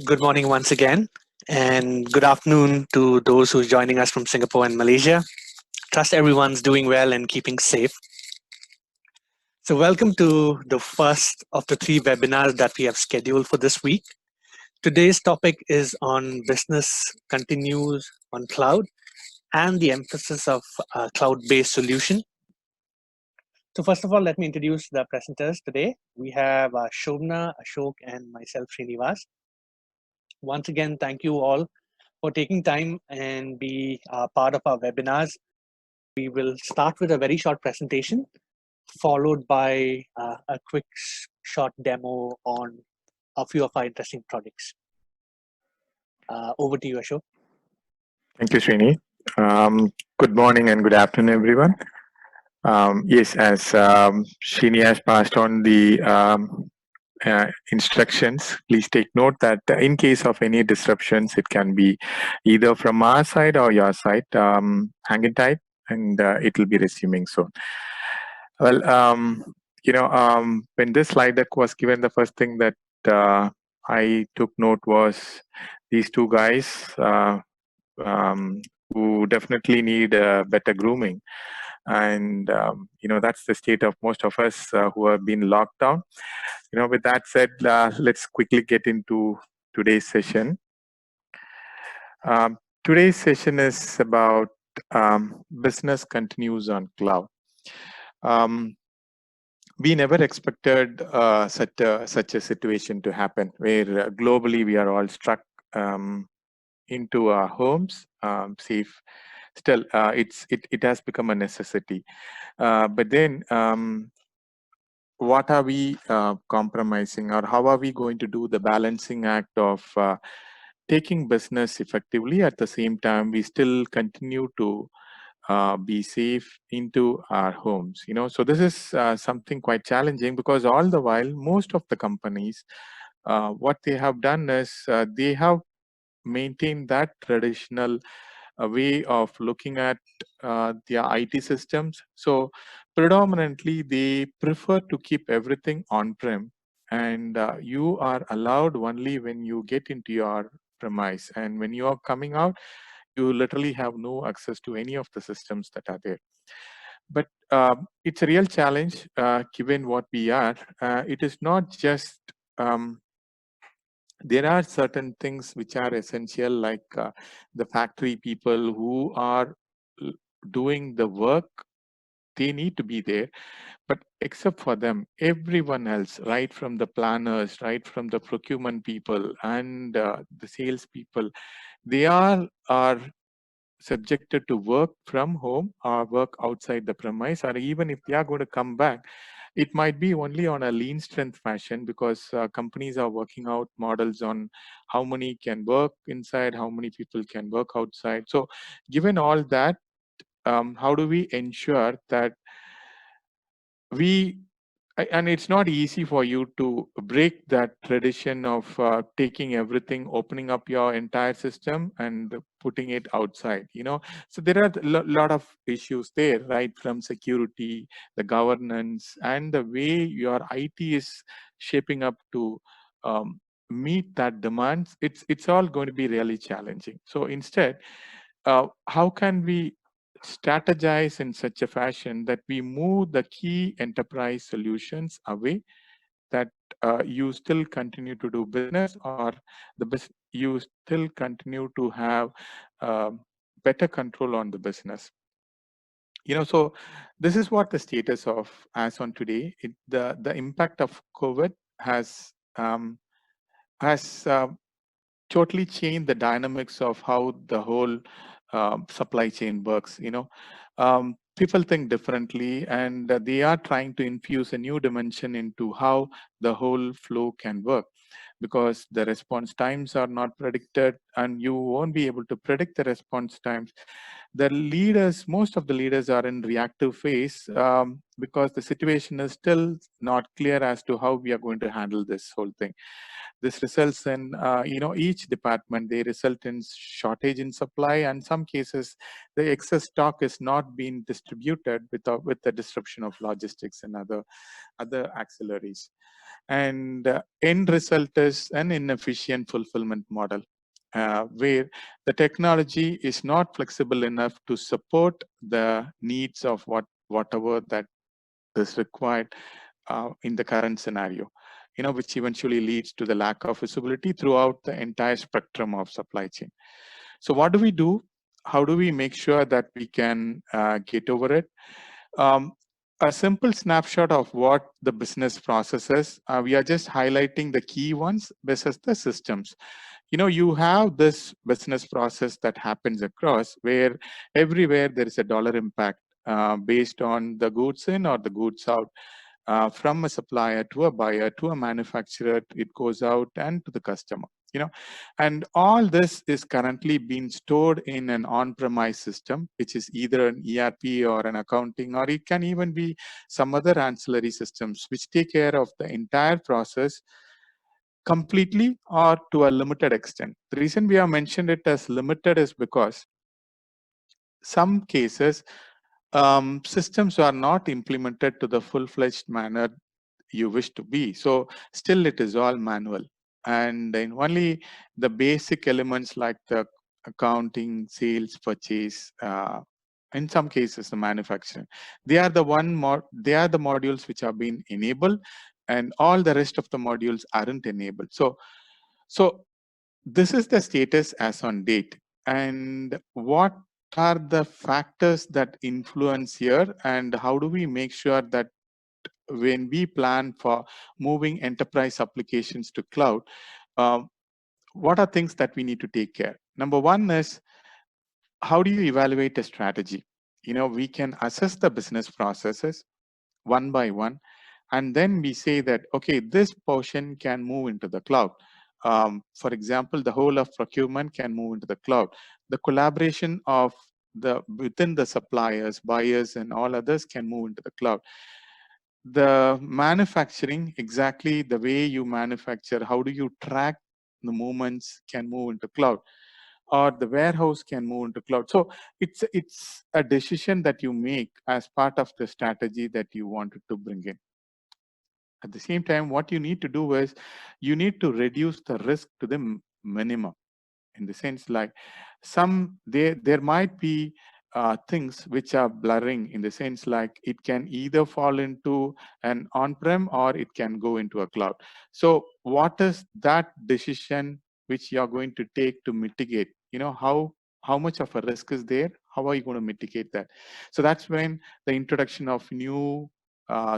Good morning once again, and good afternoon to those who's joining us from Singapore and Malaysia. Trust everyone's doing well and keeping safe. So, welcome to the first of the three webinars that we have scheduled for this week. Today's topic is on business continues on cloud and the emphasis of cloud-based solution. So, first of all, let me introduce the presenters today. We have Shobna, Ashok, and myself, Srinivas. Once again, thank you all for taking time and be part of our webinars. We will start with a very short presentation, followed by a quick short demo on a few of our interesting projects. Over to you, Ashok. Thank you, Srini. Good morning and good afternoon, everyone. Yes, as Srini has passed on the instructions, please take note that in case of any disruptions, it can be either from our side or your side. Hang it tight, and it will be resuming soon. Well, when this slide deck was given, the first thing that I took note was these two guys who definitely need better grooming. And, that's the state of most of us who have been locked down. With that said, let's quickly get into today's session. Today's session is about business continues on cloud. We never expected such a situation to happen where globally we are all struck into our homes, safe. Still, it has become a necessity. But then, what are we compromising, or how are we going to do the balancing act of taking business effectively at the same time we still continue to be safe into our homes? So this is something quite challenging, because all the while most of the companies, what they have done is they have maintained that traditional way of looking at their IT systems. So predominantly they prefer to keep everything on-prem, and you are allowed only when you get into your premise, and when you are coming out, you literally have no access to any of the systems that are there. But it's a real challenge given what we are. It is not just there are certain things which are essential, like the factory people who are doing the work, they need to be there. But except for them, everyone else, right from the planners, right from the procurement people and the sales people, they are subjected to work from home or work outside the premise, or even if they are going to come back, it might be only on a lean strength fashion, because companies are working out models on how many can work inside, how many people can work outside. So given all that, how do we ensure that and it's not easy for you to break that tradition of taking everything, opening up your entire system and putting it outside, so there are a lot of issues there, right from security, the governance, and the way your IT is shaping up to meet that demands. It's all going to be really challenging. So instead, how can we strategize in such a fashion that we move the key enterprise solutions away, that you still continue to do business, or you still continue to have better control on the business? So this is what the status of as on today. The impact of COVID has totally changed the dynamics of how the whole supply chain works. People think differently, and they are trying to infuse a new dimension into how the whole flow can work, because the response times are not predicted, and you won't be able to predict the response times. the leaders, most of the leaders are in reactive phase because the situation is still not clear as to how we are going to handle this whole thing. This results in, each department, they result in shortage in supply, and some cases the excess stock is not being distributed with the disruption of logistics and other auxiliaries. And end result is an inefficient fulfillment model where the technology is not flexible enough to support the needs of whatever that is required in the current scenario, which eventually leads to the lack of visibility throughout the entire spectrum of supply chain. So what do we do? How do we make sure that we can get over it? Um, a simple snapshot of what the business process is. We are just highlighting the key ones versus the systems. You have this business process that happens across where everywhere there is a dollar impact based on the goods in or the goods out. From a supplier to a buyer to a manufacturer, it goes out and to the customer. And all this is currently being stored in an on-premise system, which is either an ERP or an accounting, or it can even be some other ancillary systems which take care of the entire process completely or to a limited extent. The reason we have mentioned it as limited is because some cases systems are not implemented to the full-fledged manner you wish to be. So still it is all manual. And then only the basic elements like the accounting, sales, purchase, in some cases the manufacturing, they are the modules which are being enabled, and all the rest of the modules aren't enabled. So this is the status as on date. And what are the factors that influence here, and how do we make sure that when we plan for moving enterprise applications to cloud, um, what are things that we need to take care? Number one is, how do you evaluate a strategy? We can assess the business processes one by one, and then we say that, okay, this portion can move into the cloud. For example, the whole of procurement can move into the cloud. The collaboration of within the suppliers, buyers, and all others can move into the cloud. The manufacturing, exactly the way you manufacture, how do you track the movements, can move into cloud, or the warehouse can move into cloud. So it's a decision that you make as part of the strategy that you wanted to bring in. At the same time, what you need to do is you need to reduce the risk to the minimum, in the sense like there might be things which are blurring, in the sense like it can either fall into an on-prem or it can go into a cloud. So what is that decision which you are going to take to mitigate? How much of a risk is there? How are you going to mitigate that? So that's when the introduction of new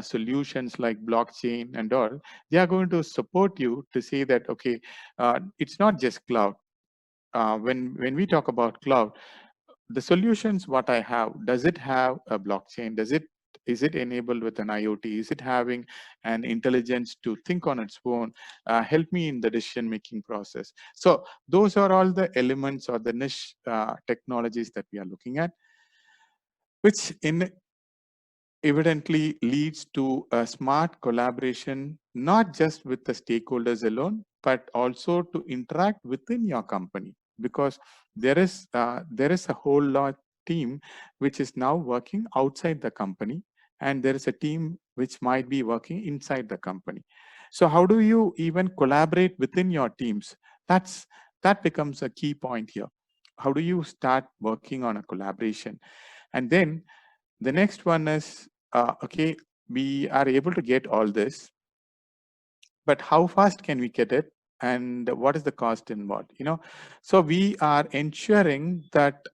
solutions like blockchain and all, they are going to support you to say that, okay, it's not just cloud. When we talk about cloud, the solutions what I have, does it have a blockchain? Is it enabled with an IoT? Is it having an intelligence to think on its own? Help me in the decision making process. So those are all the elements or the niche technologies that we are looking at, which evidently leads to a smart collaboration, not just with the stakeholders alone, but also to interact within your company, because there is a whole lot team which is now working outside the company, and there is a team which might be working inside the company. So how do you even collaborate within your teams? That becomes a key point here. How do you start working on a collaboration? And then the next one is, okay, we are able to get all this, but how fast can we get it? And what is the cost involved? So we are ensuring that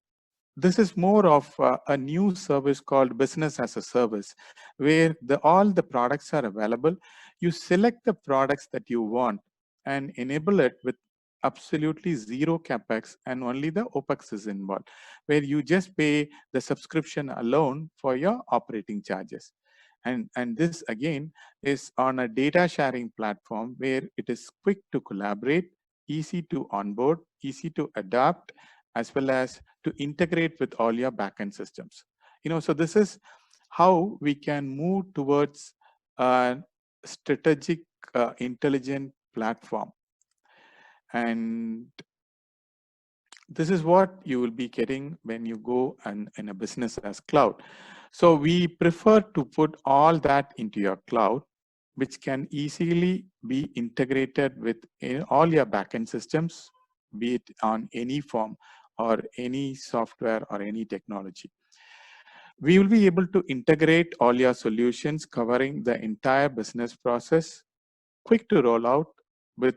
this is more of a new service called business as a service, where all the products are available. You select the products that you want and enable it with absolutely zero capex, and only the opex is involved, where you just pay the subscription alone for your operating charges. And this again is on a data sharing platform where it is quick to collaborate, easy to onboard, easy to adapt, as well as to integrate with all your backend systems. So this is how we can move towards a strategic intelligent platform. And this is what you will be getting when you go in a business as cloud. So we prefer to put all that into your cloud, which can easily be integrated with all your backend systems, be it on any form or any software or any technology. We will be able to integrate all your solutions covering the entire business process, quick to roll out with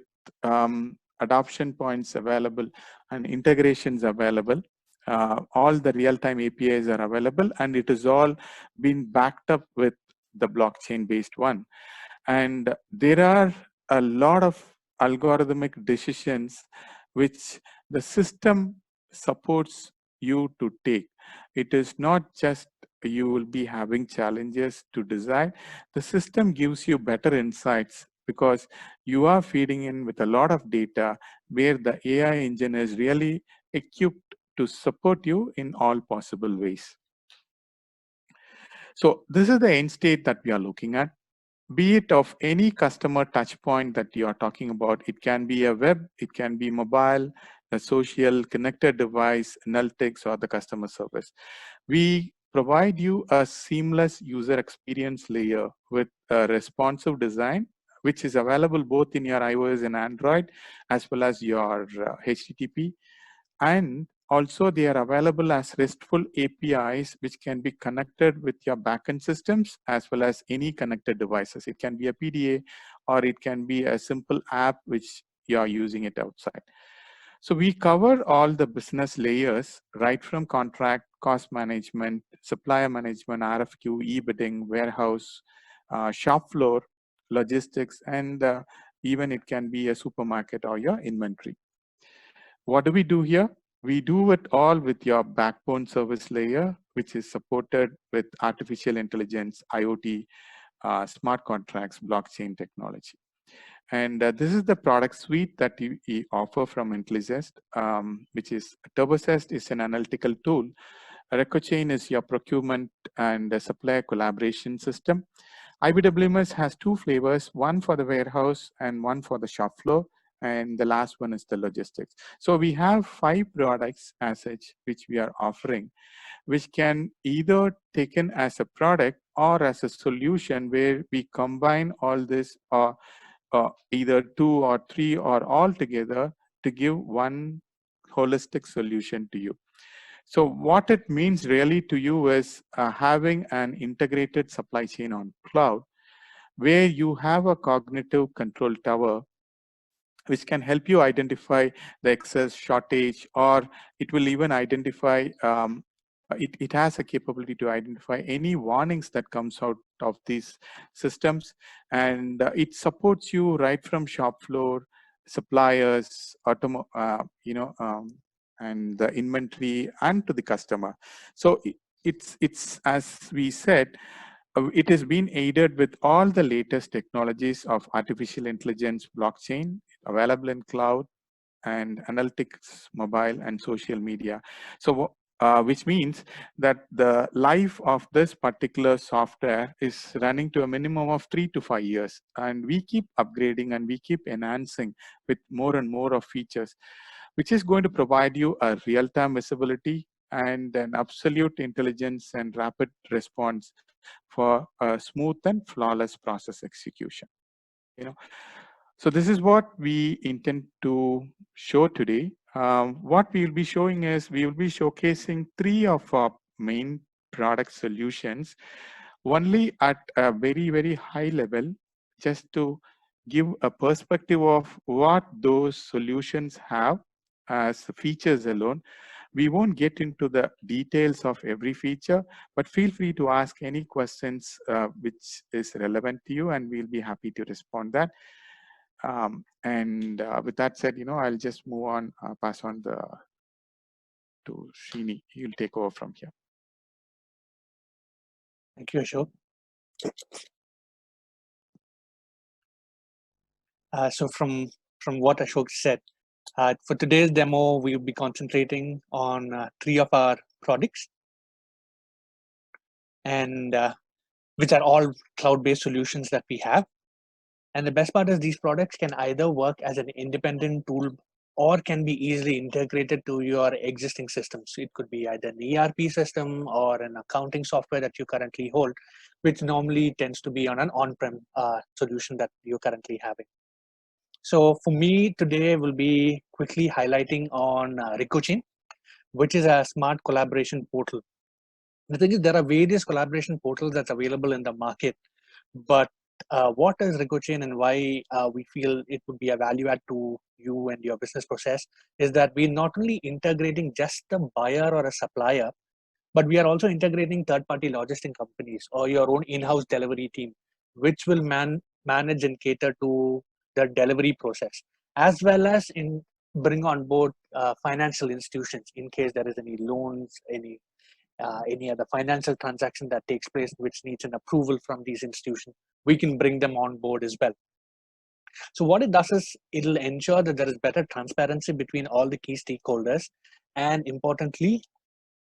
adoption points available and integrations available. All the real-time APIs are available, and it is all been backed up with the blockchain-based one. And there are a lot of algorithmic decisions which the system supports you to take. It is not just you will be having challenges to design. The system gives you better insights because you are feeding in with a lot of data where the AI engine is really equipped to support you in all possible ways. So this is the end state that we are looking at. Be it of any customer touch point that you are talking about. It can be a web, it can be mobile, a social, connected device, analytics, or the customer service. We provide you a seamless user experience layer with a responsive design, which is available both in your iOS and Android, as well as your HTTP. And also they are available as RESTful APIs, which can be connected with your backend systems as well as any connected devices. It can be a PDA or it can be a simple app which you are using it outside. So we cover all the business layers, right from contract, cost management, supplier management, RFQ, e-bidding, warehouse, shop floor, logistics, and even it can be a supermarket or your inventory. What do we do here? We do it all with your backbone service layer, which is supported with artificial intelligence, IoT, smart contracts, blockchain technology. And this is the product suite that we offer from IntelliZest, which is TurboZest is an analytical tool. ReccoChain is your procurement and supplier collaboration system. IBWMS has two flavors, one for the warehouse and one for the shop floor. And the last one is the logistics. So we have 5 products as such, which we are offering, which can either taken as a product or as a solution where we combine all this either 2 or 3 or all together to give one holistic solution to you. So what it means really to you is having an integrated supply chain on cloud, where you have a cognitive control tower which can help you identify the excess shortage, or it will even identify it has a capability to identify any warnings that comes out of these systems, and it supports you right from shop floor, suppliers, and the inventory and to the customer. So it's as we said, it has been aided with all the latest technologies of artificial intelligence, blockchain, available in cloud, and analytics, mobile, and social media. So, which means that the life of this particular software is running to a minimum of 3 to 5 years. And we keep upgrading and we keep enhancing with more and more of features, which is going to provide you a real-time visibility and an absolute intelligence and rapid response for a smooth and flawless process execution. So this is what we intend to show today. What we will be showing is we will be showcasing 3 of our main product solutions, only at a very, very high level, just to give a perspective of what those solutions have as features alone. We won't get into the details of every feature, but feel free to ask any questions which is relevant to you, and we'll be happy to respond that. And with that said, I'll just move on, pass on to Srini. He'll take over from here. Thank you, Ashok. So from what Ashok said, For today's demo, we'll be concentrating on 3 of our products, and which are all cloud-based solutions that we have. And the best part is these products can either work as an independent tool or can be easily integrated to your existing systems. It could be either an ERP system or an accounting software that you currently hold, which normally tends to be on an on-prem solution that you're currently having. So for me today, we'll be quickly highlighting on Rikuchin, which is a smart collaboration portal. The thing is, there are various collaboration portals that's available in the market, but what is Rikuchin and why we feel it would be a value add to you and your business process is that we're not only integrating just the buyer or a supplier, but we are also integrating third-party logistic companies or your own in-house delivery team, which will manage and cater to the delivery process, as well as in bring on board financial institutions in case there is any loans, any other financial transaction that takes place which needs an approval from these institutions. We can bring them on board as well. So what it does is it'll ensure that there is better transparency between all the key stakeholders, and importantly,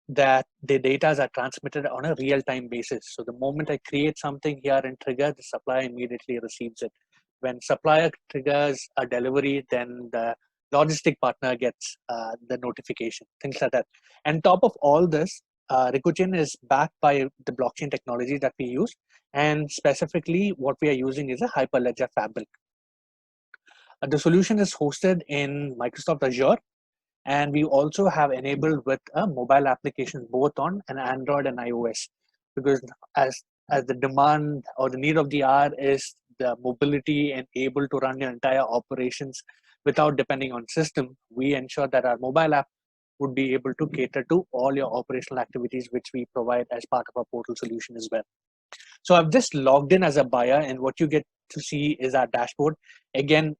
that the data are transmitted on a real-time basis. So the moment I create something here in Trigger, the supplier immediately receives it. When supplier triggers a delivery, then the logistic partner gets the notification, things like that. And top of all this, Rikuchin is backed by the blockchain technology that we use, and specifically what we are using is a Hyperledger Fabric. The solution is hosted in Microsoft Azure, and we also have enabled with a mobile application both on an Android and iOS, because as the demand or the need of the hour is the mobility and able to run your entire operations without depending on system, we ensure that our mobile app would be able to cater to all your operational activities, which we provide as part of our portal solution as well. So I've just logged in as a buyer, and what you get to see is our dashboard. Again,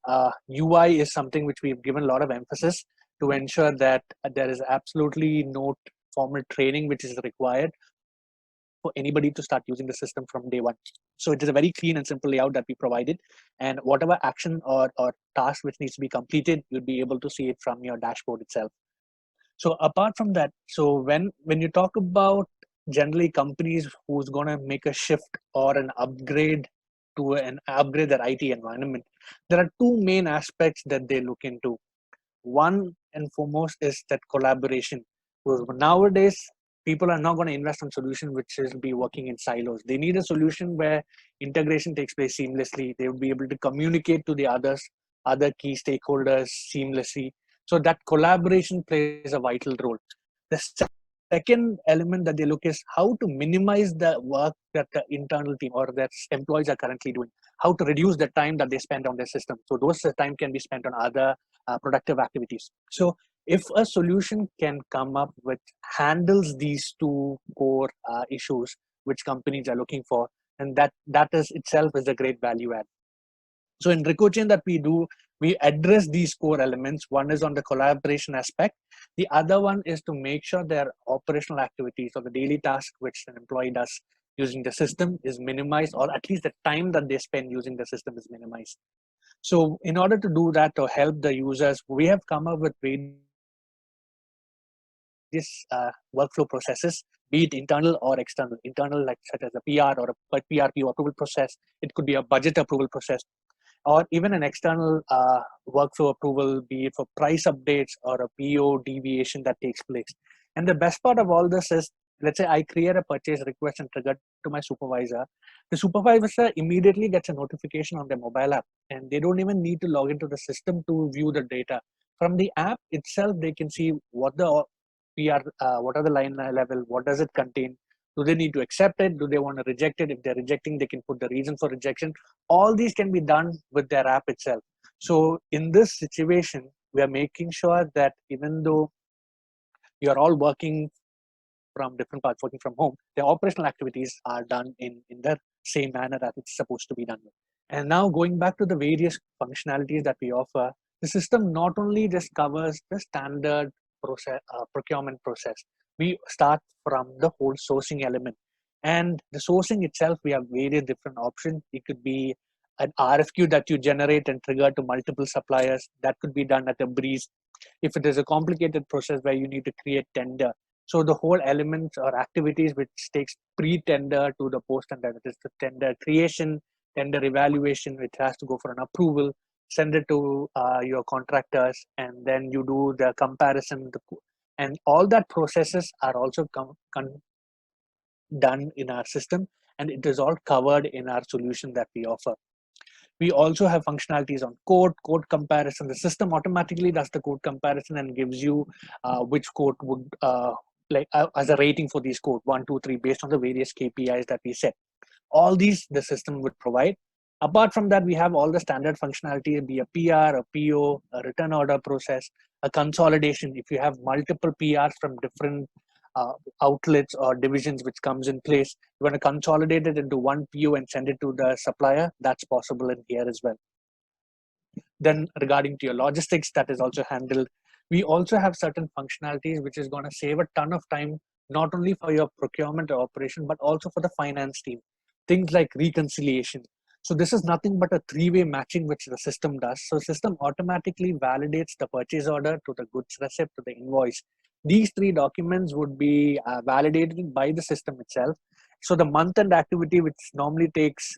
UI is something which we've given a lot of emphasis to ensure that there is absolutely no formal training which is required for anybody to start using the system from day one. So it is a very clean and simple layout that we provided, and whatever action or task which needs to be completed, you'll be able to see it from your dashboard itself. So apart from that, so when you talk about generally companies who's going to make a shift or an upgrade to upgrade their IT environment, there are two main aspects that they look into. One and foremost is that collaboration. Because nowadays, people are not going to invest on solution which will be working in silos. They need a solution where integration takes place seamlessly. They will be able to communicate to the other key stakeholders seamlessly. So that collaboration plays a vital role. The second element that they look is how to minimize the work that the internal team or their employees are currently doing, how to reduce the time that they spend on their system. So those time can be spent on other productive activities. So if a solution can come up with handles these two core issues which companies are looking for, and that is itself is a great value add. So in Rikuchin that we do, we address these core elements. One is on the collaboration aspect. The other one is to make sure their operational activities or the daily task which an employee does using the system is minimized, or at least the time that they spend using the system is minimized. So in order to do that, to help the users, we have come up with various workflow processes, be it internal or external. Internal, like such as a PR or a PRP approval process. It could be a budget approval process, or even an external workflow approval, be it for price updates or a PO deviation that takes place. And the best part of all this is, let's say I create a purchase request and trigger to my supervisor. The supervisor immediately gets a notification on their mobile app, and they don't even need to log into the system to view the data. From the app itself, they can see what the what are the line level, what does it contain, do they need to accept it, do they want to reject it? If they're rejecting, they can put the reason for rejection. All these can be done with their app itself. So in this situation, we are making sure that even though you're all working from different parts, working from home, the operational activities are done in the same manner that it's supposed to be done. And now going back to the various functionalities that we offer, the system not only just covers the standard procurement process. We start from the whole sourcing element. And the sourcing itself, we have various different options. It could be an RFQ that you generate and trigger to multiple suppliers. That could be done at a breeze. If it is a complicated process where you need to create tender, so the whole elements or activities which takes pre-tender to the post-tender, that is the tender creation, tender evaluation, which has to go for an approval, send it to your contractors, and then you do the comparison. And all that processes are also done in our system, and it is all covered in our solution that we offer. We also have functionalities on code comparison. The system automatically does the code comparison and gives you which code would as a rating for these code 1, 2, 3 based on the various KPIs that we set. All these the system would provide. Apart from that, we have all the standard functionality, be a PR, a PO, a return order process, a consolidation. If you have multiple PRs from different outlets or divisions which comes in place, you want to consolidate it into one PO and send it to the supplier, that's possible in here as well. Then regarding to your logistics, that is also handled. We also have certain functionalities which is going to save a ton of time, not only for your procurement or operation, but also for the finance team. Things like reconciliation. So this is nothing but a three-way matching which the system does. So system automatically validates the purchase order to the goods receipt to the invoice. These three documents would be validated by the system itself. So the month-end activity, which normally takes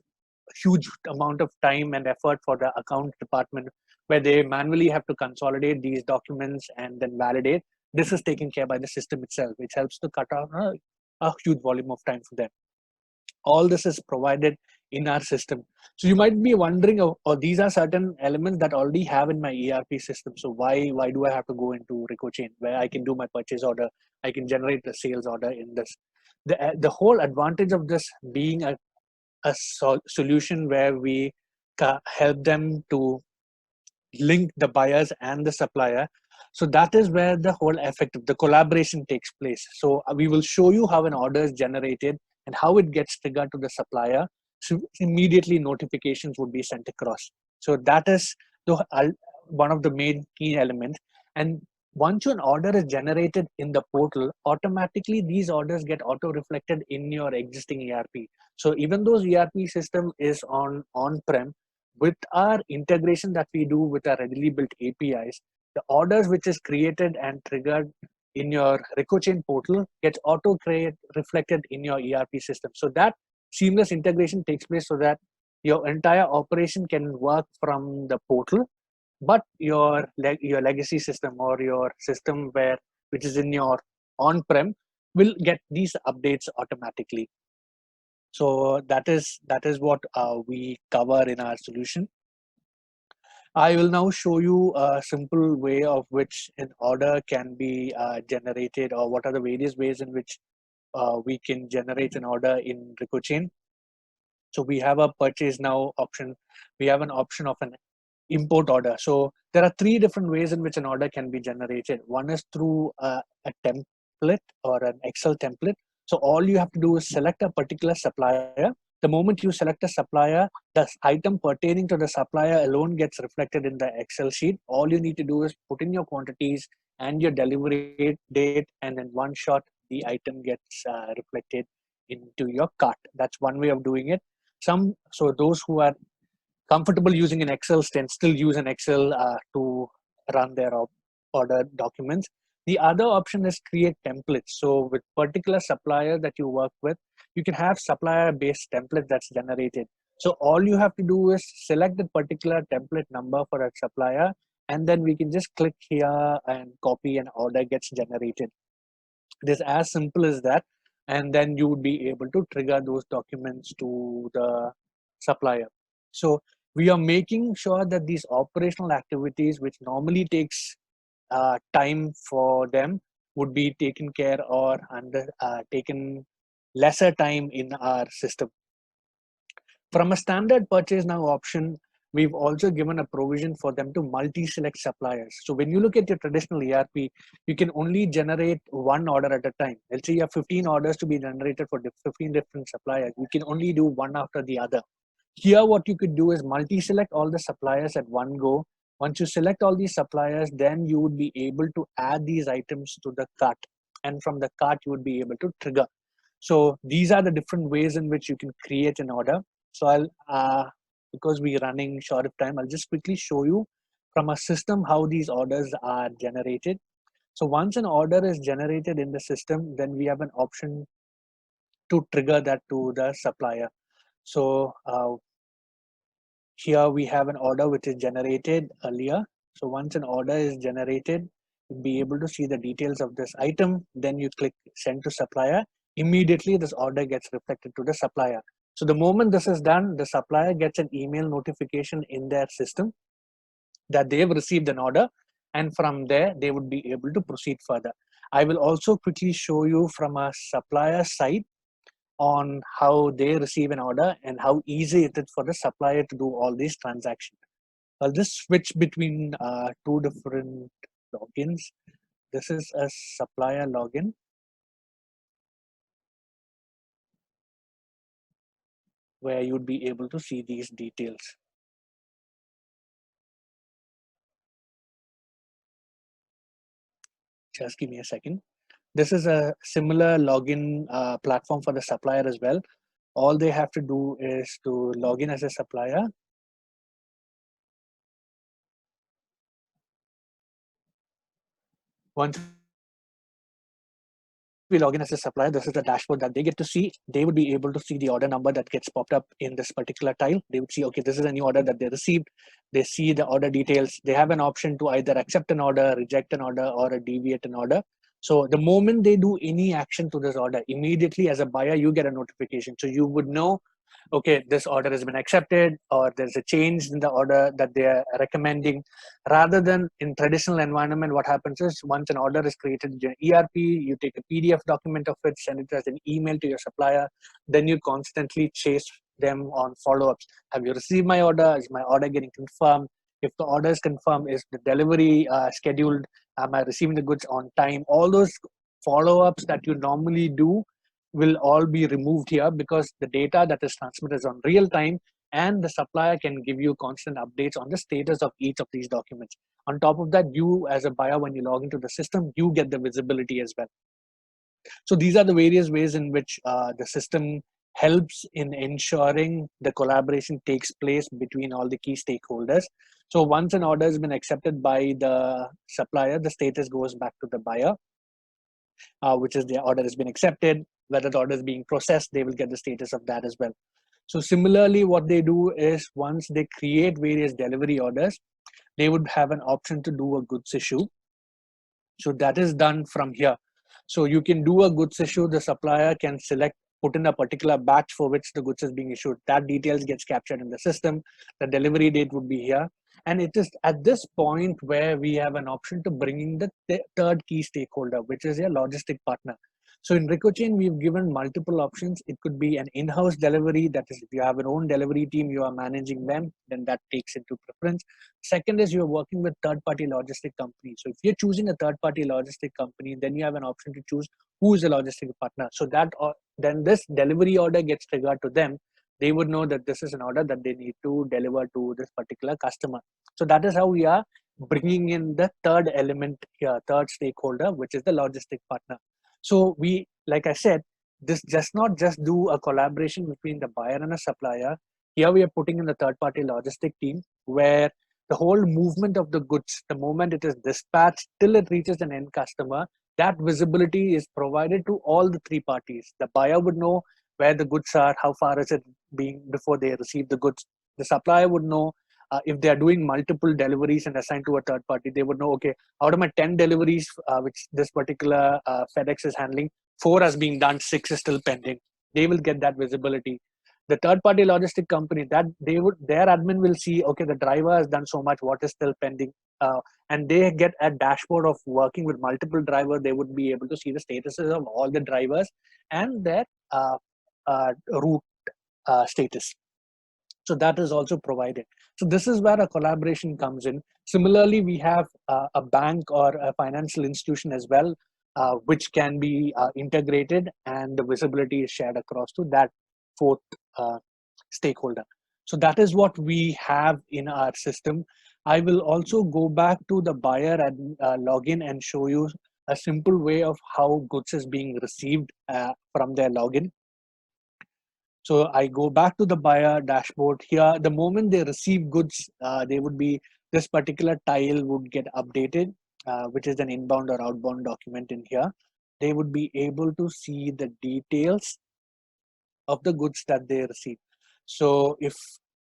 a huge amount of time and effort for the account department, where they manually have to consolidate these documents and then validate, this is taken care by the system itself, which helps to cut out a huge volume of time for them. All this is provided in our system. So you might be wondering, oh, these are certain elements that I already have in my ERP system. So why do I have to go into Ricochain where I can do my purchase order? I can generate the sales order in this. The whole advantage of this being a solution where we help them to link the buyers and the supplier. So that is where the whole effect of the collaboration takes place. So we will show you how an order is generated and how it gets triggered to the supplier. So immediately notifications would be sent across. So that is one of the main key elements. And once an order is generated in the portal, automatically these orders get auto reflected in your existing ERP. So even though ERP system is on-prem, with our integration that we do with our readily built APIs, the orders which is created and triggered in your Ricochain portal gets auto reflected in your ERP system. So that seamless integration takes place so that your entire operation can work from the portal, but your legacy system or your system which is in your on-prem will get these updates automatically. So that is what we cover in our solution. I will now show you a simple way of which an order can be generated, or what are the various ways in which we can generate an order in Ricochain. So we have a purchase now option. We have an option of an import order. So there are three different ways in which an order can be generated. One is through a template or an Excel template. So all you have to do is select a particular supplier. The moment you select a supplier, the item pertaining to the supplier alone gets reflected in the Excel sheet. All you need to do is put in your quantities and your delivery date, and in one shot, the item gets reflected into your cart. That's one way of doing it. So those who are comfortable using an Excel can still use an Excel to run their order documents. The other option is create templates. So with particular supplier that you work with, you can have supplier based template that's generated. So all you have to do is select the particular template number for a supplier, and then we can just click here and copy, and order gets generated. It is as simple as that. And then you would be able to trigger those documents to the supplier. So we are making sure that these operational activities, which normally takes time for them, would be taken care or taken lesser time in our system. From a standard purchase now option, we've also given a provision for them to multi-select suppliers. So when you look at your traditional ERP, you can only generate one order at a time. Let's say you have 15 orders to be generated for 15 different suppliers. You can only do one after the other. Here, what you could do is multi-select all the suppliers at one go. Once you select all these suppliers, then you would be able to add these items to the cart. And from the cart, you would be able to trigger. So these are the different ways in which you can create an order. So I'll because we're running short of time, I'll just quickly show you from a system how these orders are generated. So once an order is generated in the system, then we have an option to trigger that to the supplier. So here we have an order which is generated earlier. So once an order is generated, you'll be able to see the details of this item. Then you click send to supplier. Immediately this order gets reflected to the supplier. So the moment this is done, the supplier gets an email notification in their system that they've received an order, and from there they would be able to proceed further. I will also quickly show you from a supplier side on how they receive an order and how easy it is for the supplier to do all these transactions. I'll just switch between two different logins. This is a supplier login. Where you'd be able to see these details. Just give me a second. This is a similar login platform for the supplier as well. All they have to do is to log in as a supplier. Once we log in as a supplier, this is the dashboard that they get to see. They would be able to see the order number that gets popped up in this particular tile. They would see, okay, this is a new order that they received. They see the order details. They have an option to either accept an order, reject an order, or deviate an order. So the moment they do any action to this order, immediately as a buyer, you get a notification. So you would know, okay, this order has been accepted, or there's a change in the order that they are recommending. Rather than in traditional environment, what happens is once an order is created in your ERP, you take a PDF document of it, send it as an email to your supplier, then you constantly chase them on follow-ups. Have you received my order? Is my order getting confirmed? If the order is confirmed, is the delivery scheduled? Am I receiving the goods on time? All those follow-ups that you normally do will all be removed here, because the data that is transmitted is on real time, and the supplier can give you constant updates on the status of each of these documents. On top of that, you as a buyer, when you log into the system, you get the visibility as well. So these are the various ways in which the system helps in ensuring the collaboration takes place between all the key stakeholders. So once an order has been accepted by the supplier, the status goes back to the buyer, which is the order has been accepted. Whether the order is being processed, they will get the status of that as well. So similarly, what they do is once they create various delivery orders, they would have an option to do a goods issue. So that is done from here. So you can do a goods issue. The supplier can select, put in a particular batch for which the goods is being issued. That details gets captured in the system. The delivery date would be here. And it is at this point where we have an option to bring in the third key stakeholder, which is a logistic partner. So in Ricochain, we've given multiple options. It could be an in-house delivery. That is, if you have an own delivery team, you are managing them, then that takes into preference. Second is you're working with third-party logistic companies. So if you're choosing a third-party logistic company, then you have an option to choose who is a logistic partner. So that then this delivery order gets triggered to them. They would know that this is an order that they need to deliver to this particular customer. So that is how we are bringing in the third element here, third stakeholder, which is the logistic partner. So we, like I said, this does not just do a collaboration between the buyer and a supplier. Here we are putting in the third-party logistic team, where the whole movement of the goods, the moment it is dispatched till it reaches an end customer, that visibility is provided to all the three parties. The buyer would know where the goods are, how far is it being before they receive the goods. The supplier would know if they are doing multiple deliveries and assigned to a third party, they would know, okay, out of my 10 deliveries, which this particular FedEx is handling, 4 has been done, 6 is still pending. They will get that visibility. The third party logistic company, that their admin will see, okay, the driver has done so much, what is still pending, and they get a dashboard of working with multiple drivers. They would be able to see the statuses of all the drivers and their route status. So that is also provided. So this is where a collaboration comes in. Similarly, we have a bank or a financial institution as well, which can be integrated, and the visibility is shared across to that fourth stakeholder. So that is what we have in our system. I will also go back to the buyer and login and show you a simple way of how goods is being received from their login. So I go back to the buyer dashboard here. The moment they receive goods, this particular tile would get updated, which is an inbound or outbound document in here. They would be able to see the details of the goods that they receive. So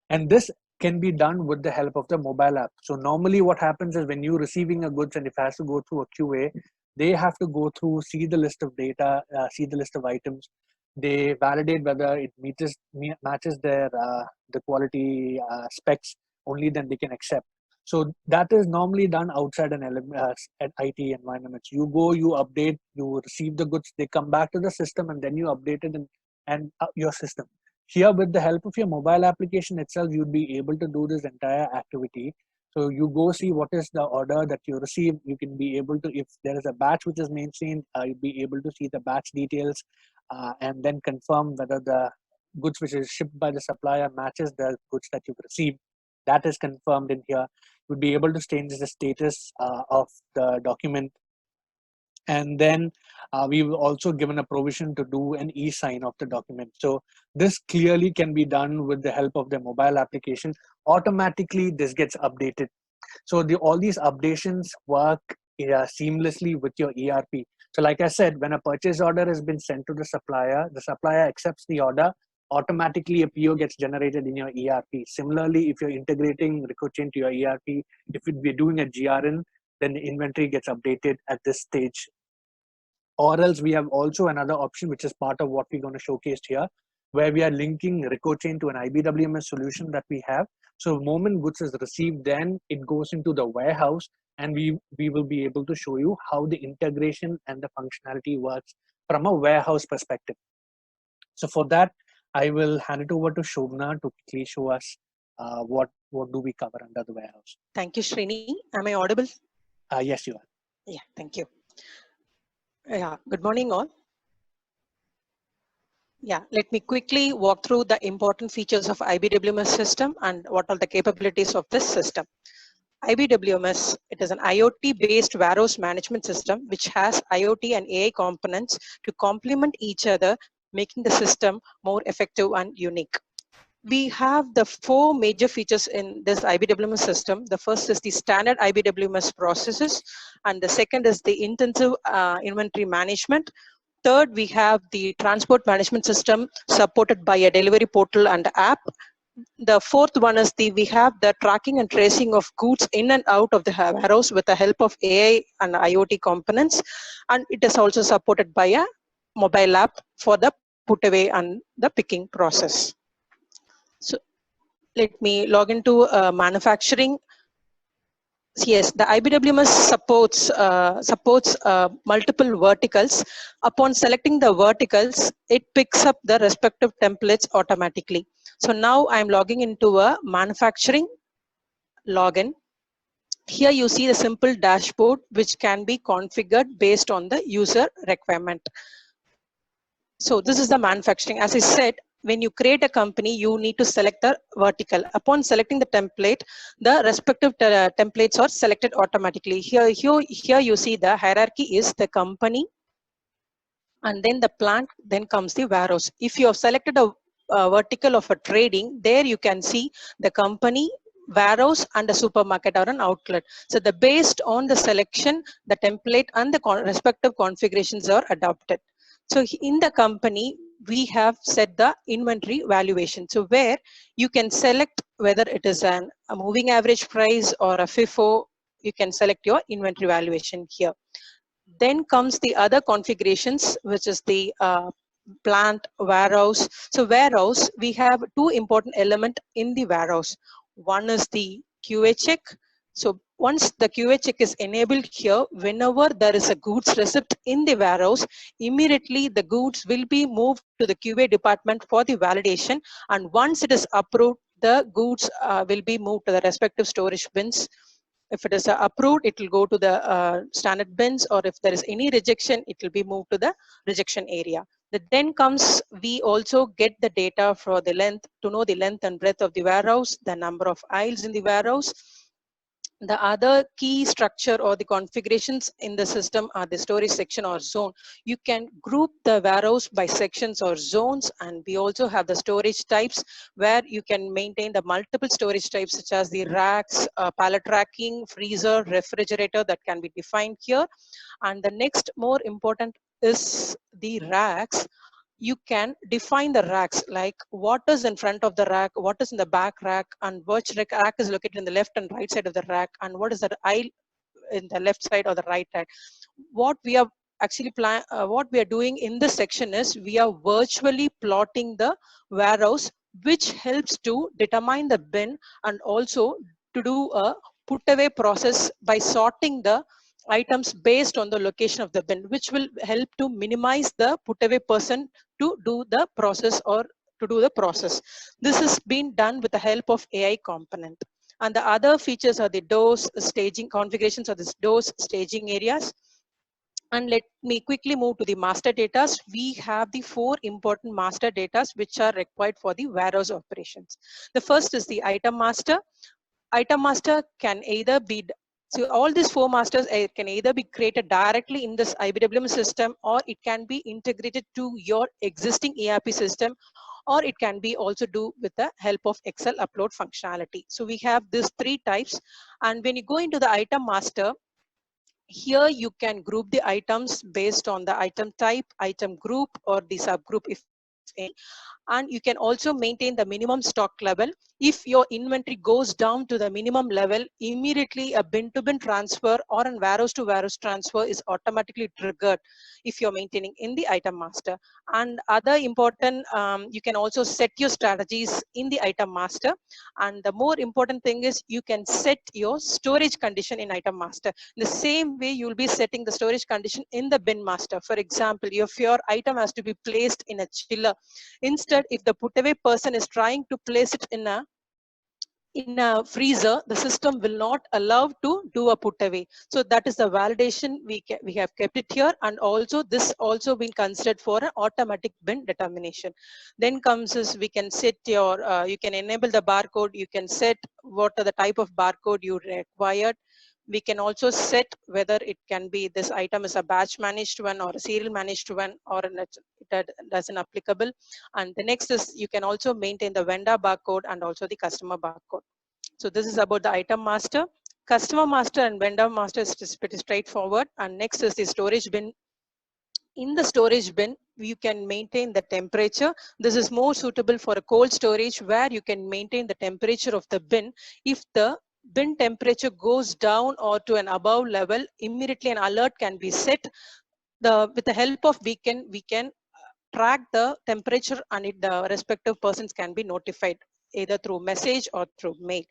and this can be done with the help of the mobile app. So normally what happens is when you're receiving a goods and if it has to go through a QA, they have to go through, see the list of data, see the list of items. They validate whether it matches the quality specs, only then they can accept. So that is normally done outside at IT environments. You go, you update, you receive the goods, they come back to the system and then you update it and your system. Here, with the help of your mobile application itself, you'd be able to do this entire activity. So you go see what is the order that you receive. You can be able to, if there is a batch which is maintained, you'll be able to see the batch details and then confirm whether the goods which is shipped by the supplier matches the goods that you've received. That is confirmed in here. You'll be able to change the status of the document. And then we've also given a provision to do an e-sign of the document. So this clearly can be done with the help of the mobile application. Automatically, this gets updated. So all these updations work seamlessly with your ERP. So like I said, when a purchase order has been sent to the supplier accepts the order, automatically a PO gets generated in your ERP. Similarly, if you're integrating Ricochet into your ERP, if we're doing a GRN, then the inventory gets updated at this stage. Or else we have also another option, which is part of what we're going to showcase here, where we are linking Ricochet to an IBWMS solution that we have. So moment goods is received, then it goes into the warehouse, and we will be able to show you how the integration and the functionality works from a warehouse perspective. So for that, I will hand it over to Shobna to quickly show us what do we cover under the warehouse. Thank you, Srini. Am I audible? Yes, you are. Yeah, thank you. Yeah, good morning all. Yeah, let me quickly walk through the important features of IBWMS system and what are the capabilities of this system. IBWMS, it is an IoT-based warehouse management system which has IoT and AI components to complement each other, making the system more effective and unique. We have the 4 major features in this IBWMS system. The first is the standard IBWMS processes, and the second is the intensive inventory management. Third, we have the transport management system supported by a delivery portal and app. The fourth one is we have the tracking and tracing of goods in and out of the warehouse with the help of AI and IoT components. And it is also supported by a mobile app for the put away and the picking process. So let me log into manufacturing. Yes, the IBWMS supports multiple verticals. Upon selecting the verticals, it picks up the respective templates automatically. So now I'm logging into a manufacturing login. Here you see the simple dashboard which can be configured based on the user requirement. So this is the manufacturing. As I said, when you create a company, you need to select the vertical. Upon selecting the template, the respective templates are selected automatically. Here you see the hierarchy is the company, and then the plant, then comes the warehouse. If you have selected a vertical of a trading, there you can see the company, warehouse, and a supermarket or an outlet. So based on the selection, the template and the respective configurations are adopted. So in the company, we have set the inventory valuation. So where you can select whether it is a moving average price or a FIFO, you can select your inventory valuation here. Then comes the other configurations, which is the plant, warehouse. So warehouse, we have 2 important elements in the warehouse. One is the QA check. So once the QA check is enabled here, whenever there is a goods receipt in the warehouse, immediately the goods will be moved to the QA department for the validation. And once it is approved, the goods will be moved to the respective storage bins. If it is approved, it will go to the standard bins, or if there is any rejection, it will be moved to the rejection area. Then comes, we also get the data for the length, to know the length and breadth of the warehouse, the number of aisles in the warehouse, The other key structure or the configurations in the system are the storage section or zone. You can group the warehouse by sections or zones, and we also have the storage types where you can maintain the multiple storage types such as the racks, pallet racking, freezer, refrigerator that can be defined here. And the next more important is the racks. You can define the racks, like what is in front of the rack, what is in the back rack, and which rack is located in the left and right side of the rack, and what is the aisle in the left side or the right side. What we are actually what we are doing in this section is we are virtually plotting the warehouse, which helps to determine the bin and also to do a put away process by sorting the items based on the location of the bin, which will help to minimize the put away person to do the process or to do the process. This has been done with the help of AI component. And the other features are the doors, staging configurations of the doors, staging areas. And let me quickly move to the master data. We have the 4 important master data which are required for the warehouse operations. The first is the item master. Item master can either be, so all these 4 masters can either be created directly in this IBWM system, or it can be integrated to your existing ERP system, or it can be also do with the help of Excel upload functionality. So we have these 3 types. And when you go into the item master, here you can group the items based on the item type, item group, or the subgroup if any. And you can also maintain the minimum stock level. If your inventory goes down to the minimum level, immediately a bin to bin transfer or a warehouse to warehouse transfer is automatically triggered if you're maintaining in the item master. And other important, you can also set your strategies in the item master. And the more important thing is you can set your storage condition in item master. In the same way, you'll be setting the storage condition in the bin master. For example, if your item has to be placed in a chiller, instead, if the put away person is trying to place it in a freezer, the system will not allow to do a put away. So that is the validation we have kept it here. And also this also been considered for an automatic bin determination. Then comes is we can set your, you can enable the barcode, you can set what are the type of barcode you required. We can also set whether it can be this item is a batch managed one or a serial managed one, or it doesn't applicable. And the next is you can also maintain the vendor barcode and also the customer barcode. So this is about the item master. Customer master and vendor master is pretty straightforward. And next is the storage bin. In the storage bin, you can maintain the temperature. This is more suitable for a cold storage where you can maintain the temperature of the bin. If the bin temperature goes down or to an above level, immediately an alert can be set. With the help of we can track the temperature, and the respective persons can be notified either through message or through mail.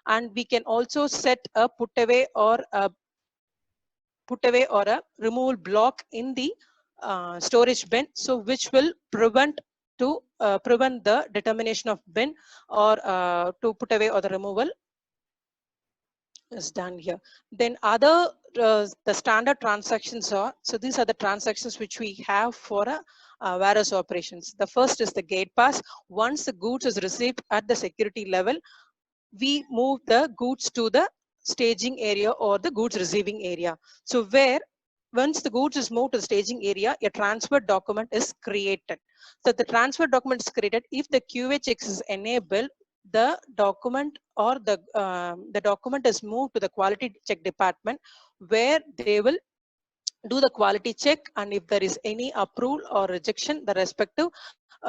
And we can also set a put away or a removal block in the storage bin, so which will prevent the determination of bin or to put away or the removal is done here. Then other the standard transactions are, so these are the transactions which we have for a warehouse operations. The first is the gate pass. Once the goods is received at the security level, we move the goods to the staging area or the goods receiving area. So where once the goods is moved to the staging area, a transfer document is created. So the transfer document is created. If the QA checks is enabled, the document or the document is moved to the quality check department, where they will do the quality check, and if there is any approval or rejection, the respective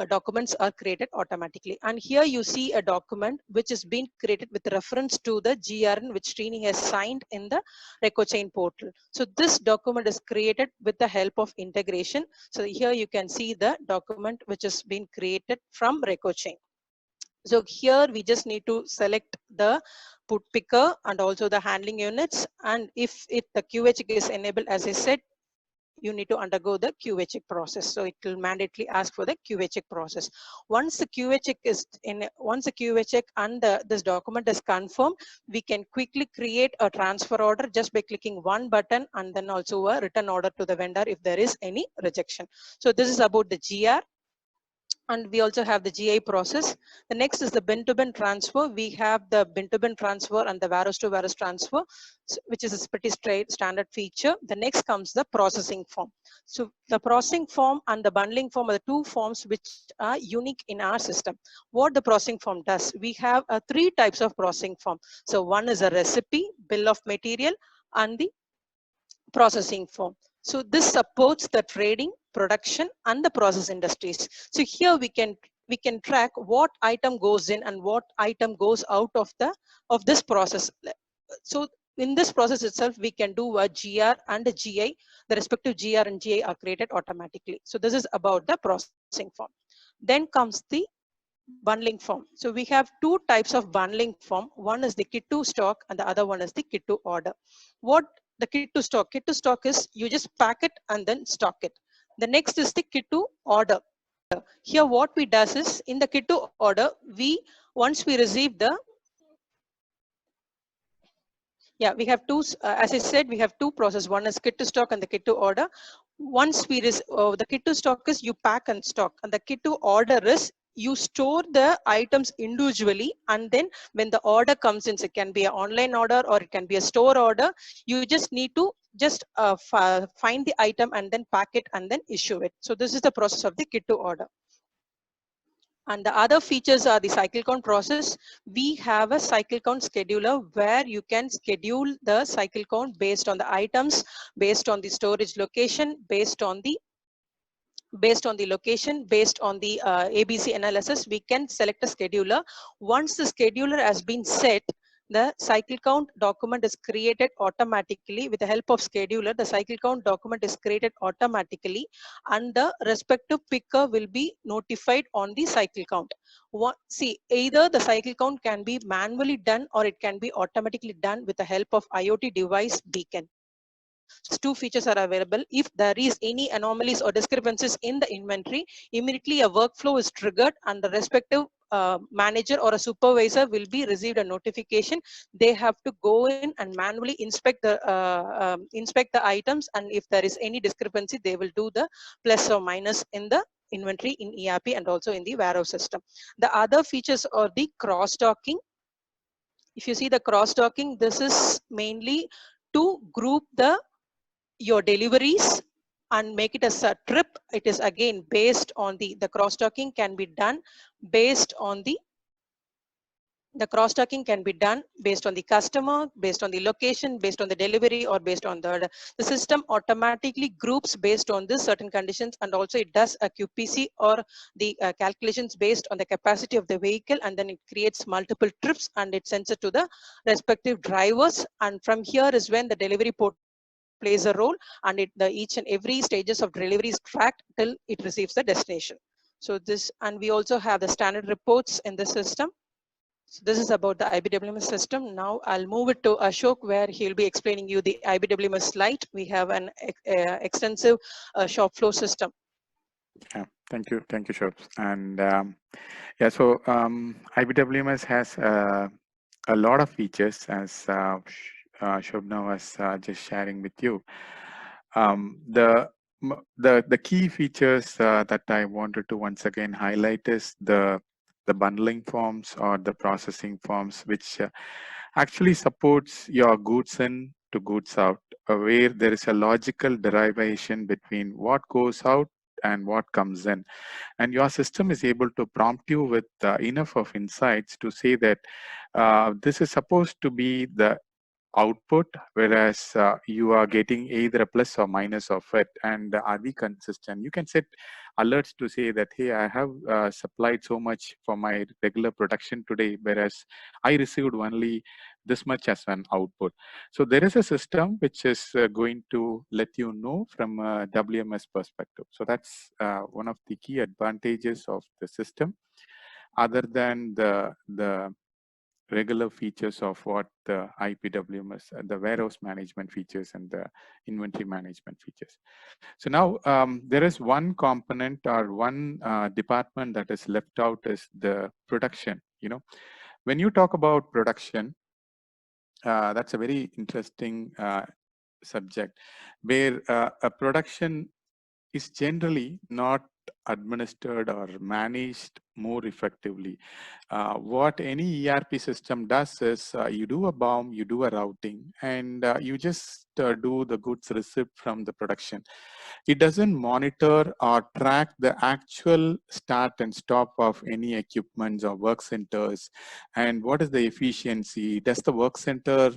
documents are created automatically. And here you see a document which is being created with reference to the GRN which Srini has signed in the RecoChain portal. So this document is created with the help of integration. So here you can see the document which has been created from RecoChain. So here we just need to select the put picker and also the handling units. And if the QA check is enabled, as I said, you need to undergo the QA check process. So it will mandatorily ask for the QA check process. Once the QA check is once the QA check and this document is confirmed, we can quickly create a transfer order just by clicking one button, and then also a return order to the vendor if there is any rejection. So this is about the GR. And we also have the GI process. The next is the bin-to-bin transfer. We have the bin-to-bin transfer and the warehouse-to-warehouse transfer, which is a pretty straight standard feature. The next comes the processing form. So the processing form and the bundling form are the two forms which are unique in our system. What the processing form does, we have three types of processing form. So one is a recipe, bill of material, and the processing form. So this supports the trading, production, and the process industries. So here we can track what item goes in and what item goes out of this process. So in this process itself, we can do a GR and a GI. The respective GR and GI are created automatically. So this is about the processing form. Then comes the bundling form. So we have two types of bundling form. One is the kit to stock and the other one is the kit to order. What the kit to stock? Kit to stock is you just pack it and then stock it. The next is the kit to order. Here what we does is in the kit to order, once we receive the we have two, as I said, we have two processes. One is kit to stock and the kit to order. Once the kit to stock is you pack and stock, and the kit to order is you store the items individually, and then when the order comes in, so it can be an online order or it can be a store order, you just need to just find the item and then pack it and then issue it. So this is the process of the kit to order. And the other features are the cycle count process. We have a cycle count scheduler where you can schedule the cycle count based on the items, based on the storage location, based on the location, based on the ABC analysis. We can select a scheduler. Once the scheduler has been set, the cycle count document is created automatically. With the help of scheduler, the cycle count document is created automatically, and the respective picker will be notified on the cycle count. See, either the cycle count can be manually done or it can be automatically done with the help of IoT device beacon. So two features are available. If there is any anomalies or discrepancies in the inventory, immediately a workflow is triggered and the respective manager or a supervisor will be received a notification. They have to go in and manually inspect the items, and if there is any discrepancy, they will do the plus or minus in the inventory in ERP and also in the warehouse system. The other features are the cross-docking. If you see the cross-docking, this is mainly to group your deliveries and make it as a trip. It is again based on the cross-docking can be done based on the cross-docking can be done based on the customer, based on the location, based on the delivery, or based on the system automatically groups based on this certain conditions, and also it does a QPC or the calculations based on the capacity of the vehicle, and then it creates multiple trips and it sends it to the respective drivers, and from here is when the delivery port plays a role, and each and every stages of delivery is tracked till it receives the destination. So this, and we also have the standard reports in the system. So this is about the IBWMS system. Now I'll move it to Ashok, where he'll be explaining you the IBWMS Lite. We have an extensive shop floor system. Yeah, thank you, Shobs. And so IBWMS has a lot of features, as Shobna was just sharing with you. The key features that I wanted to once again highlight is the bundling forms or the processing forms, which actually supports your goods in to goods out, where there is a logical derivation between what goes out and what comes in, and your system is able to prompt you with enough of insights to say that this is supposed to be the output, whereas you are getting either a plus or minus of it, and are we consistent? You can set alerts to say that, hey, I have supplied so much for my regular production today, whereas I received only this much as an output. So there is a system which is going to let you know from a WMS perspective. So that's one of the key advantages of the system, other than the regular features of what the IPWMS, the warehouse management features and the inventory management features. So now there is one component or one department that is left out, is the production. When you talk about production, that's a very interesting subject, where a production is generally not administered or managed more effectively. What any ERP system does is you do a BOM, you do a routing, and you just do the goods receipt from the production. It doesn't monitor or track the actual start and stop of any equipments or work centers, and what is the efficiency. Does the work center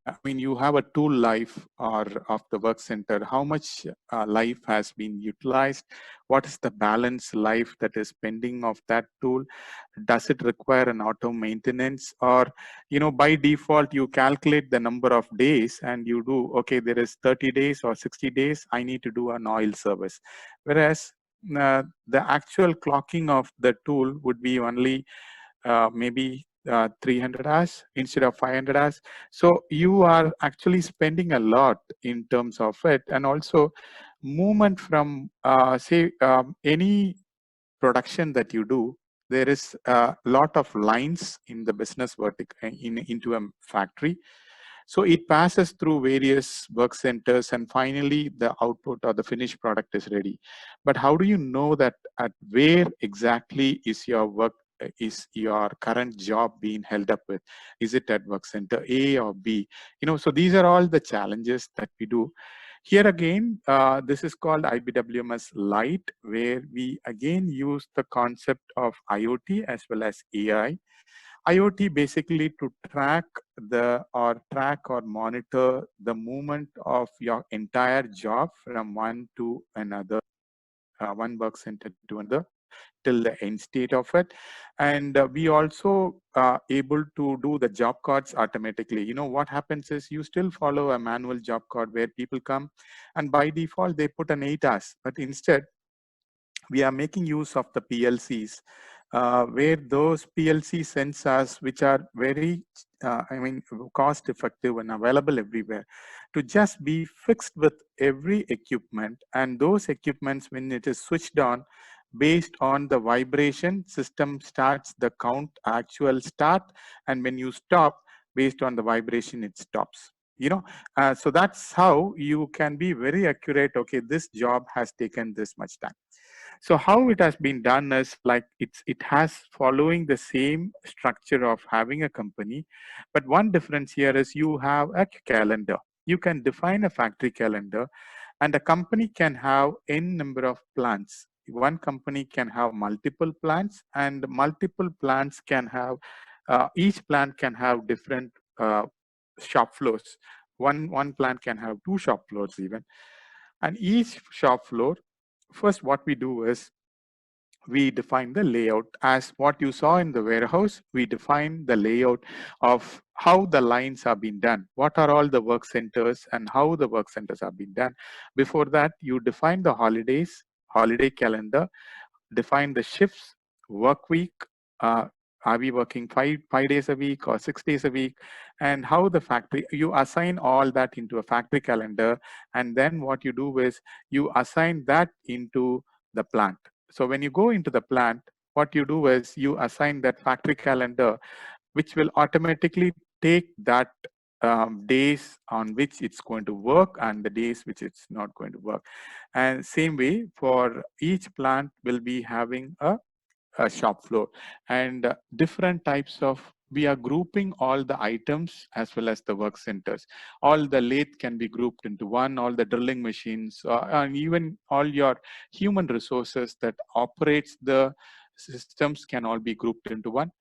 I mean, you have a tool life or of the work center, how much life has been utilized, what is the balance life that is pending of that tool, does it require an auto maintenance, or by default you calculate the number of days and you do, okay, there is 30 days or 60 days, I need to do an oil service. Whereas the actual clocking of the tool would be only maybe 300 hours instead of 500 hours. So you are actually spending a lot in terms of it. And also movement from say any production that you do, there is a lot of lines in the business vertical into a factory. So it passes through various work centers and finally the output or the finished product is ready. But how do you know that at where exactly is your work, is your current job being held up with? Is it at work center A or B? So these are all the challenges that we do. Here again, this is called IBWMS Lite, where we again use the concept of IoT as well as AI. IoT basically to track or monitor the movement of your entire job from one to another, one work center to another, till the end state of it. And we also able to do the job cards automatically. What happens is you still follow a manual job card where people come and by default they put an 8 hours, but instead we are making use of the PLCs, where those PLC sensors, which are very, cost effective and available everywhere, to just be fixed with every equipment. And those equipments, when it is switched on, based on the vibration, system starts the count actual start, and when you stop, based on the vibration, it stops. So that's how you can be very accurate. Okay, this job has taken this much time. So how it has been done is like it has following the same structure of having a company, but one difference here is you have a calendar. You can define a factory calendar, and a company can have n number of plants. One company can have multiple plants, and multiple plants can have each plant can have different shop floors. One plant can have 2 shop floors even, and each shop floor, first what we do is we define the layout. As what you saw in the warehouse, we define the layout of how the lines are being done, what are all the work centers and how the work centers are being done. Before that, you define the holidays, holiday calendar, define the shifts, work week, are we working 5 days a week or 6 days a week, and how the factory, you assign all that into a factory calendar. And then what you do is you assign that into the plant. So when you go into the plant, what you do is you assign that factory calendar, which will automatically take that days on which it's going to work and the days which it's not going to work. And same way for each plant will be having a shop floor, and different types of, we are grouping all the items as well as the work centers. All the lathe can be grouped into one, all the drilling machines, and even all your human resources that operates the systems can all be grouped into one.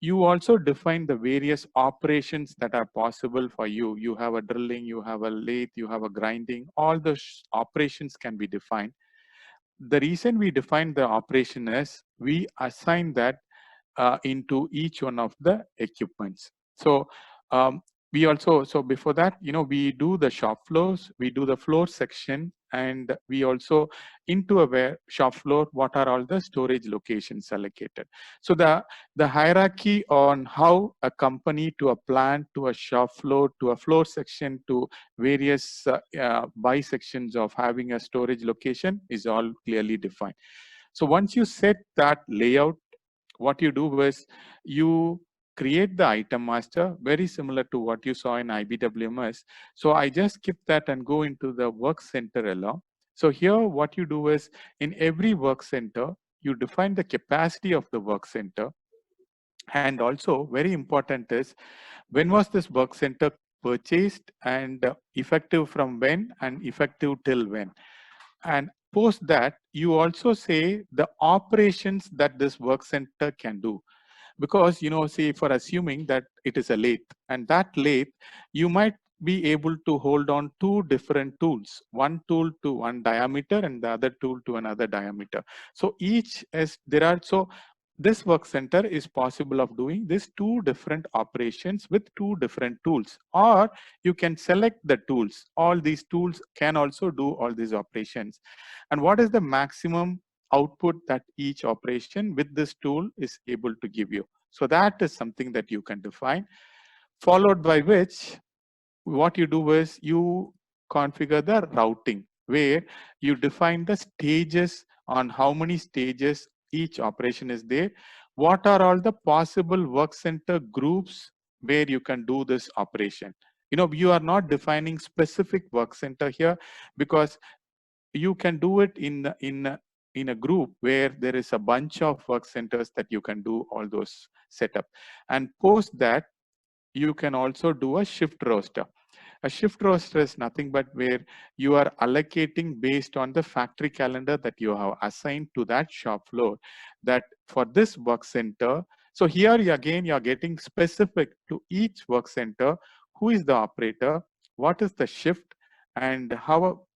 You also define the various operations that are possible for you. You have a drilling, you have a lathe, you have a grinding, all the operations can be defined. The reason we define the operation is we assign that into each one of the equipments. So we also, so before that, we do the shop floors, we do the floor section, and we also into a shop floor, what are all the storage locations allocated. So the hierarchy on how a company to a plant to a shop floor to a floor section to various bisections of having a storage location is all clearly defined. So once you set that layout, what you do is you create the item master, very similar to what you saw in IBWMS. So I just skip that and go into the work center along. So here what you do is, in every work center, you define the capacity of the work center. And also very important is, when was this work center purchased, and effective from when, and effective till when. And post that, you also say the operations that this work center can do. Because, say for assuming that it is a lathe, and that lathe, you might be able to hold on two different tools, one tool to one diameter and the other tool to another diameter. So each is there are so this work center is possible of doing these two different operations with two different tools, or you can select the tools. All these tools can also do all these operations. And what is the maximum output that each operation with this tool is able to give you? So that is something that you can define, followed by which what you do is you configure the routing, where you define the stages, on how many stages each operation is there. What are all the possible work center groups where you can do this operation? You are not defining specific work center here, because you can do it in a group where there is a bunch of work centers that you can do all those setup. And post that, you can also do a shift roster. A shift roster is nothing but where you are allocating based on the factory calendar that you have assigned to that shop floor, that for this work center. So here again, you're getting specific to each work center: who is the operator, what is the shift, and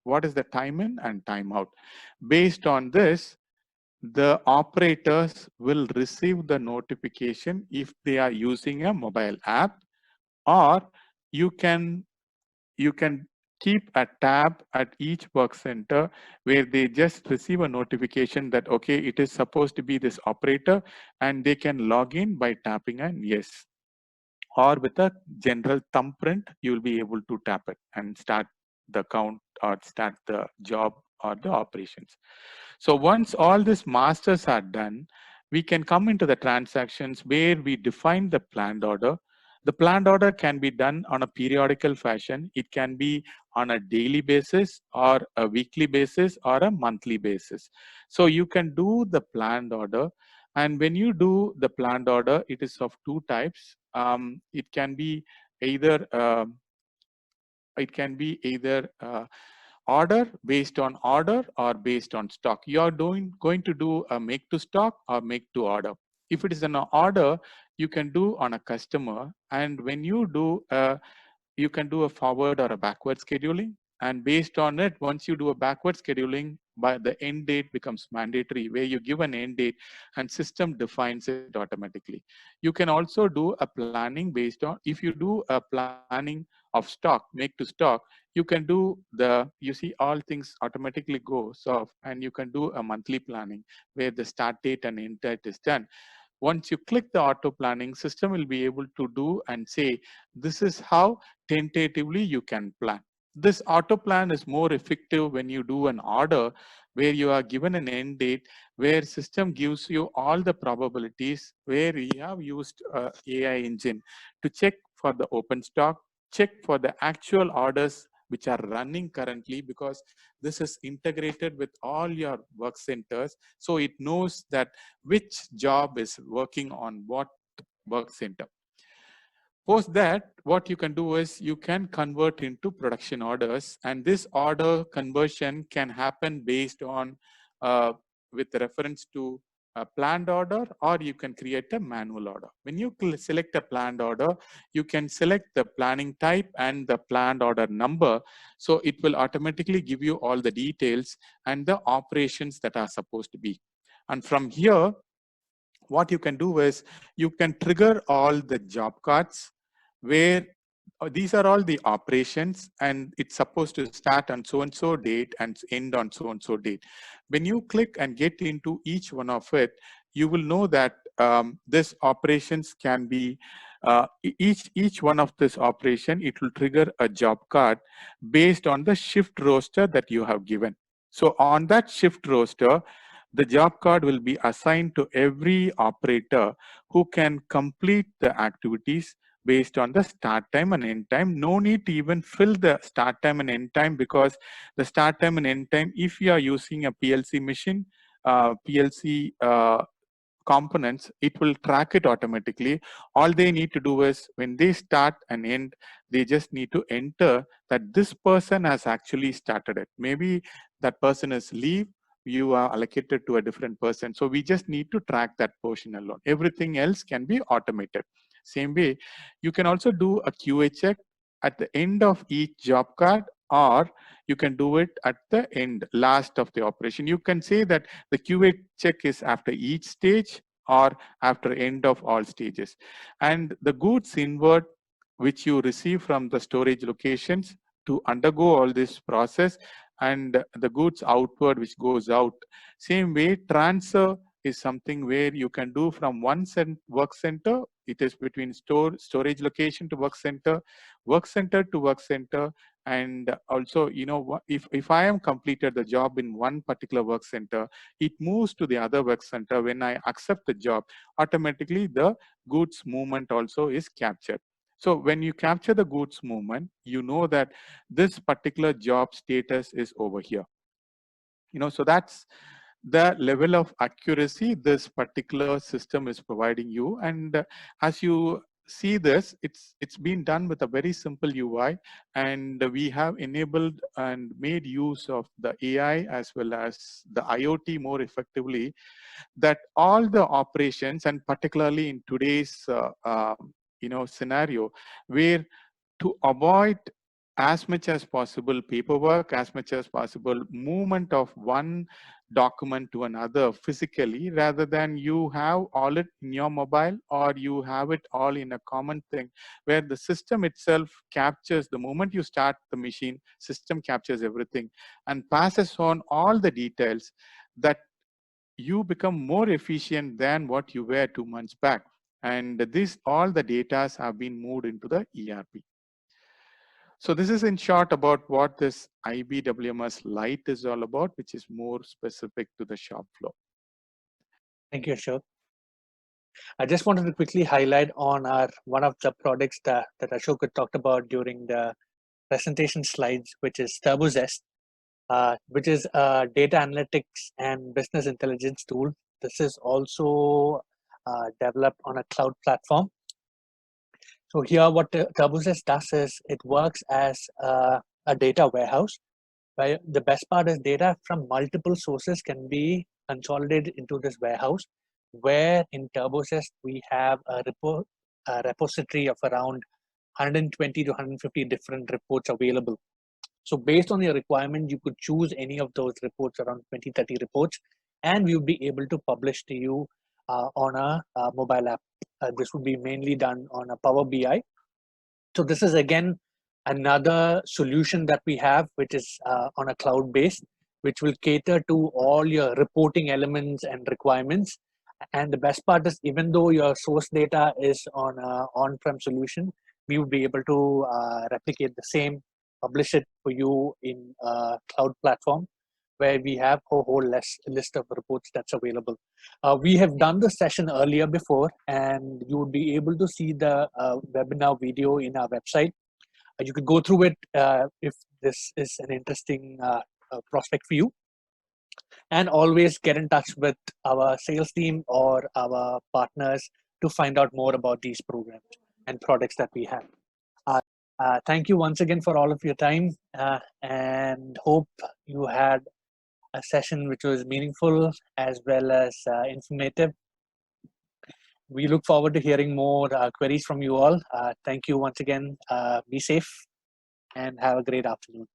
what is the time in and time out. Based on this, the operators will receive the notification if they are using a mobile app, or you can keep a tab at each work center where they just receive a notification that, okay, it is supposed to be this operator, and they can log in by tapping an yes. Or with a general thumbprint, you will be able to tap it and start the count or start the job or the operations. So once all these masters are done, we can come into the transactions where we define the planned order. The planned order can be done on a periodical fashion. It can be on a daily basis or a weekly basis or a monthly basis. So you can do the planned order. And when you do the planned order, it is of two types. It can be either order based on order or based on stock. You are going to do a make to stock or make to order. If it is an order, you can do on a customer, and when you do you can do a forward or a backward scheduling. And based on it, once you do a backward scheduling, by the end date becomes mandatory, where you give an end date and system defines it automatically. You can also do a planning based on, if you do a planning of stock, make to stock, you can do you see all things automatically goes off, and you can do a monthly planning where the start date and end date is done. Once you click the auto planning, system will be able to do and say, this is how tentatively you can plan. This auto plan is more effective when you do an order where you are given an end date, where system gives you all the probabilities, where we have used AI engine to check for the open stock, check for the actual orders which are running currently, because this is integrated with all your work centers. So it knows that which job is working on what work center. Post that, what you can do is you can convert into production orders, and this order conversion can happen based on with reference to a planned order, or you can create a manual order. When you select a planned order, you can select the planning type and the planned order number. So it will automatically give you all the details and the operations that are supposed to be. And from here, what you can do is you can trigger all the job cards, where these are all the operations, and it's supposed to start on so and so date and end on so and so date. When you click and get into each one of it, you will know that this operations can be each one of this operation, it will trigger a job card based on the shift roster that you have given. So on that shift roster, the job card will be assigned to every operator who can complete the activities based on the start time and end time. No need to even fill the start time and end time, because the start time and end time, if you are using a PLC machine, PLC components, it will track it automatically. All they need to do is when they start and end, they just need to enter that this person has actually started it. Maybe that person is leave, you are allocated to a different person. So we just need to track that portion alone. Everything else can be automated. Same way, you can also do a QA check at the end of each job card, or you can do it at the end, last of the operation. You can say that the QA check is after each stage or after end of all stages. And the goods inward, which you receive from the storage locations to undergo all this process, and the goods outward which goes out. Same way, transfer is something where you can do from one work center. It is between storage location to work center to work center. And also, you know, if I am completed the job in one particular work center, it moves to the other work center. When I accept the job, automatically the goods movement also is captured. So when you capture the goods movement, you know that this particular job status is over here. You know, so that's the level of accuracy this particular system is providing you. And as you see this, it's been done with a very simple UI, and we have enabled and made use of the AI as well as the IoT more effectively, that all the operations, and particularly in today's you know, scenario, where to avoid as much as possible paperwork, as much as possible movement of one document to another physically, rather than you have all it in your mobile, or you have it all in a common thing where the system itself captures. The moment you start the machine, system captures everything and passes on all the details, that you become more efficient than what you were 2 months back. And this, all the data have been moved into the ERP. So this is in short about what this IBWMS Lite is all about, which is more specific to the shop floor. Thank you, Ashok. I just wanted to quickly highlight on our one of the products that Ashok had talked about during the presentation slides, which is TurboZest, which is a data analytics and business intelligence tool. This is also developed on a cloud platform. So here what TurboZest does is it works as a data warehouse, where the best part is data from multiple sources can be consolidated into this warehouse, where in TurboZest we have a repository of around 120 to 150 different reports available. So based on your requirement, you could choose any of those reports, around 20, 30 reports, and we would be able to publish to you on a mobile app. This would be mainly done on a Power BI. So this is again another solution that we have, which is on a cloud base, which will cater to all your reporting elements and requirements. And the best part is, even though your source data is on an on-prem solution, we will be able to replicate the same, publish it for you in a cloud platform, where we have a whole list of reports that's available. We have done the session earlier before, and you would be able to see the webinar video in our website. You could go through it if this is an interesting prospect for you. And always get in touch with our sales team or our partners to find out more about these programs and products that we have. Thank you once again for all of your time, and hope you had a session which was meaningful as well as informative. We look forward to hearing more queries from you all. Thank you once again. Be safe and have a great afternoon.